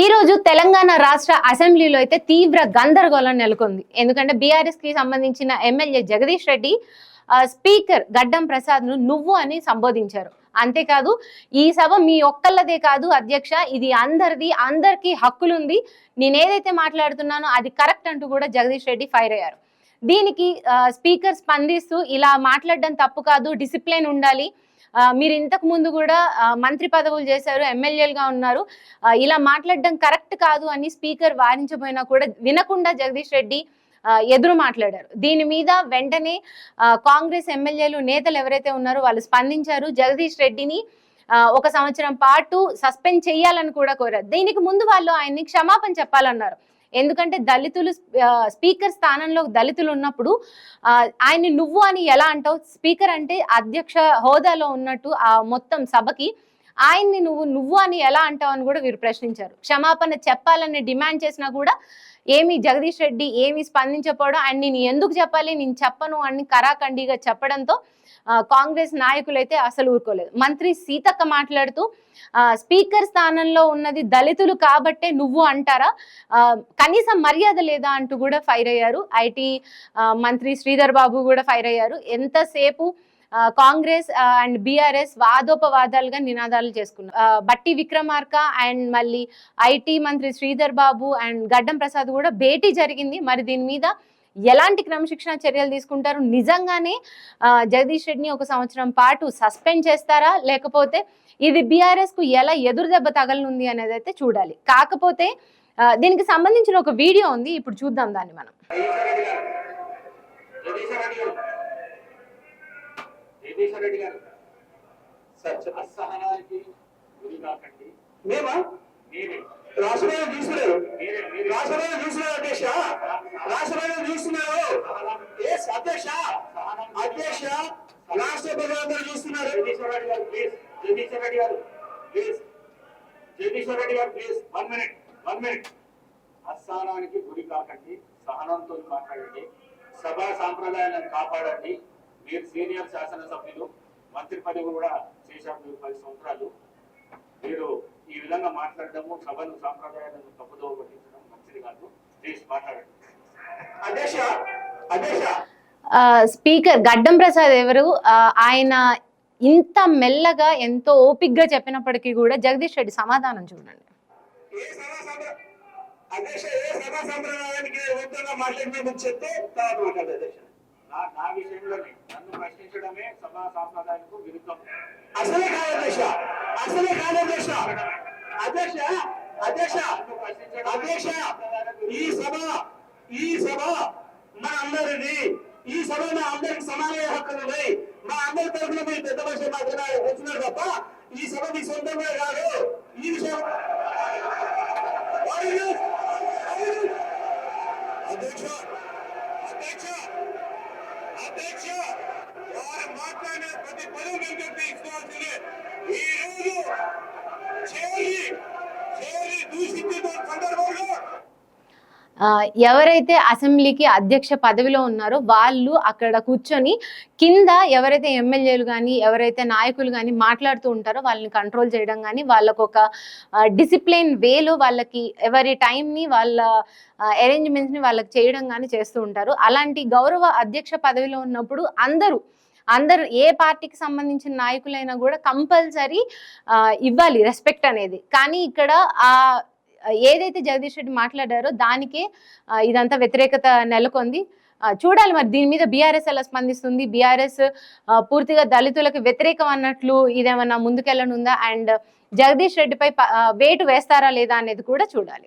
ఈ రోజు తెలంగాణ రాష్ట్ర అసెంబ్లీలో అయితే తీవ్ర గందరగోళం నెలకొంది. ఎందుకంటే బీఆర్ఎస్ కి సంబంధించిన ఎమ్మెల్యే జగదీష్ రెడ్డి స్పీకర్ గడ్డం ప్రసాద్ ను నువ్వు అని సంబోధించారు. అంతేకాదు ఈ సభ మీ ఒక్కళ్ళదే కాదు అధ్యక్ష, ఇది అందరిది, అందరికీ హక్కులుంది, నేనేదైతే మాట్లాడుతున్నానో అది కరెక్ట్ అంటూ కూడా జగదీష్ రెడ్డి ఫైర్ అయ్యారు. దీనికి స్పీకర్ స్పందిస్తూ ఇలా మాట్లాడడం తప్పు కాదు, డిసిప్లిన్ ఉండాలి, మీరు ఇంతకు ముందు కూడా మంత్రి పదవులు చేశారు, ఎమ్మెల్యేలుగా ఉన్నారు, ఇలా మాట్లాడడం కరెక్ట్ కాదు అని స్పీకర్ వారించబోయినా కూడా వినకుండా జగదీష్ రెడ్డి ఎదురు మాట్లాడారు. దీని మీద వెంటనే కాంగ్రెస్ ఎమ్మెల్యేలు నేతలు ఎవరైతే ఉన్నారో వాళ్ళు స్పందించారు. జగదీష్ రెడ్డిని 1 సంవత్సరం పాటు సస్పెండ్ చేయాలని కూడా కోరారు. దీనికి ముందు వాళ్ళు ఆయన్ని క్షమాపణ చెప్పాలన్నారు. ఎందుకంటే దళితులు స్పీకర్ స్థానంలో దళితులు ఉన్నప్పుడు ఆయన్ని నువ్వు అని ఎలా అంటావు? స్పీకర్ అంటే అధ్యక్ష హోదాలో ఉన్నట్టు ఆ మొత్తం సభకి ఆయన్ని నువ్వు అని ఎలా అంటావు అని కూడా వీరు ప్రశ్నించారు. క్షమాపణ చెప్పాలని డిమాండ్ చేసినా కూడా ఏమి జగదీష్ రెడ్డి ఏమి స్పందించకపోవడం, అండ్ నేను ఎందుకు చెప్పాలి, నేను చెప్పను అని కరాఖండిగా చెప్పడంతో కాంగ్రెస్ నాయకులైతే అసలు ఊరుకోలేదు. మంత్రి సీతక్క మాట్లాడుతూ స్పీకర్ స్థానంలో ఉన్నది దళితులు కాబట్టే నువ్వు అంటారా, కనీసం మర్యాద లేదా అంటూ కూడా ఫైర్ అయ్యారు. ఐటీ మంత్రి శ్రీధర్ బాబు కూడా ఫైర్ అయ్యారు. ఎంతసేపు కాంగ్రెస్ అండ్ బీఆర్ఎస్ వాదోపవాదాలుగా నినాదాలు చేసుకున్నారు. బట్టి విక్రమార్క అండ్ మళ్ళీ ఐటీ మంత్రి శ్రీధర్ బాబు అండ్ గడ్డం ప్రసాద్ కూడా భేటీ జరిగింది. మరి దీని మీద ఎలాంటి క్రమశిక్షణ చర్యలు తీసుకుంటారు? నిజంగానే జగదీష్ రెడ్డిని 1 సంవత్సరం పాటు సస్పెండ్ చేస్తారా, లేకపోతే ఇది బీఆర్ఎస్ కు ఎలా ఎదురు దెబ్బ తగలనుంది అనేది అయితే చూడాలి. కాకపోతే దీనికి సంబంధించిన ఒక వీడియో ఉంది, ఇప్పుడు చూద్దాం దాన్ని మనం. రెడ్డి గారు అసహనానికి గురి కాకండి. మేమా రాష్ట్రంలో చూస్తున్నారు, రాష్ట్రంలో చూస్తున్నారు అధ్యక్ష, రాష్ట్రంలో చూస్తున్నారు అధ్యక్ష, అధ్యక్ష రాష్ట్ర ప్రజలందరూ చూస్తున్నారు. జగదీశ్వర రెడ్డి గారు ప్లీజ్, జగదీశ్వర రెడ్డి గారు ప్లీజ్, జగదీశ్వర రెడ్డి గారు ప్లీజ్ 1 మినిట్. అసహనానికి గురి కాకండి, సహనంతో మాట్లాడండి, సభా సాంప్రదాయాలను కాపాడండి. మీరు సీనియర్ శాసనసభ్యులు, మంత్రి పదవి కూడా చేశారు, మీరు 10 సంవత్సరాలు. మీరు ఈ విధంగా మాట్లాడటము, సభను సాంప్రదాయాలను తప్పుదోవ పట్టించడం మంచిది కాదు. ప్లీజ్ మాట్లాడండి. స్పీకర్ గడ్డం ప్రసాద్ ఎవరు, ఆయన ఇంత మెల్లగా ఎంతో ఓపిగ్గా చెప్పినప్పటికీ కూడా జగదీష్ రెడ్డి సమాధానం చూడండి. నా విషయంలోనే నన్ను ప్రశ్నించడమే సభా సాంప్రదాయాలకు విరుద్ధం. అసలే కాదు అధ్యక్ష, అసలే కాదు అధ్యక్ష, అధ్యక్ష అధ్యక్ష అధ్యక్ష ఈ సభ మా అందరిది, ఈ సభ మా అందరికి సమాన హక్కులు ఉన్నాయి. మా అందరి తరఫున మీరు పెద్ద భాష మాత్రమే వచ్చినారు తప్ప ఈ సభ మీ సొంతంగా కాదు. ఈ విషయం అధ్యక్ష అధ్యక్ష అధ్యక్ష వారు మాట్లాడిన ప్రతి పదం వెంకట తీసుకోవాల్సిందే. ఈ రోజు చేరి దూషించిన సందర్భంలో ఎవరైతే అసెంబ్లీకి అధ్యక్ష పదవిలో ఉన్నారో వాళ్ళు అక్కడ కూర్చొని కింద ఎవరైతే ఎమ్మెల్యేలు కానీ ఎవరైతే నాయకులు కానీ మాట్లాడుతూ ఉంటారో వాళ్ళని కంట్రోల్ చేయడం కానీ, వాళ్ళకు ఒక డిసిప్లిన్ వేలో వాళ్ళకి ఎవరి టైంని వాళ్ళ అరేంజ్మెంట్స్ని వాళ్ళకి చేయడం కానీ చేస్తూ ఉంటారు. అలాంటి గౌరవ అధ్యక్ష పదవిలో ఉన్నప్పుడు అందరూ ఏ పార్టీకి సంబంధించిన నాయకులైనా కూడా కంపల్సరీ ఇవ్వాలి రెస్పెక్ట్ అనేది. కానీ ఇక్కడ ఏదైతే జగదీష్ రెడ్డి మాట్లాడారో దానికే ఇదంతా వ్యతిరేకత నెలకొంది. చూడాలి మరి దీని మీద బీఆర్ఎస్ ఎలా స్పందిస్తుంది. బీఆర్ఎస్ పూర్తిగా దళితులకు వ్యతిరేకం అన్నట్లు ఇదేమన్నా ముందుకెళ్ళనుందా, అండ్ జగదీష్ రెడ్డిపై వేటు వేస్తారా లేదా అనేది కూడా చూడాలి.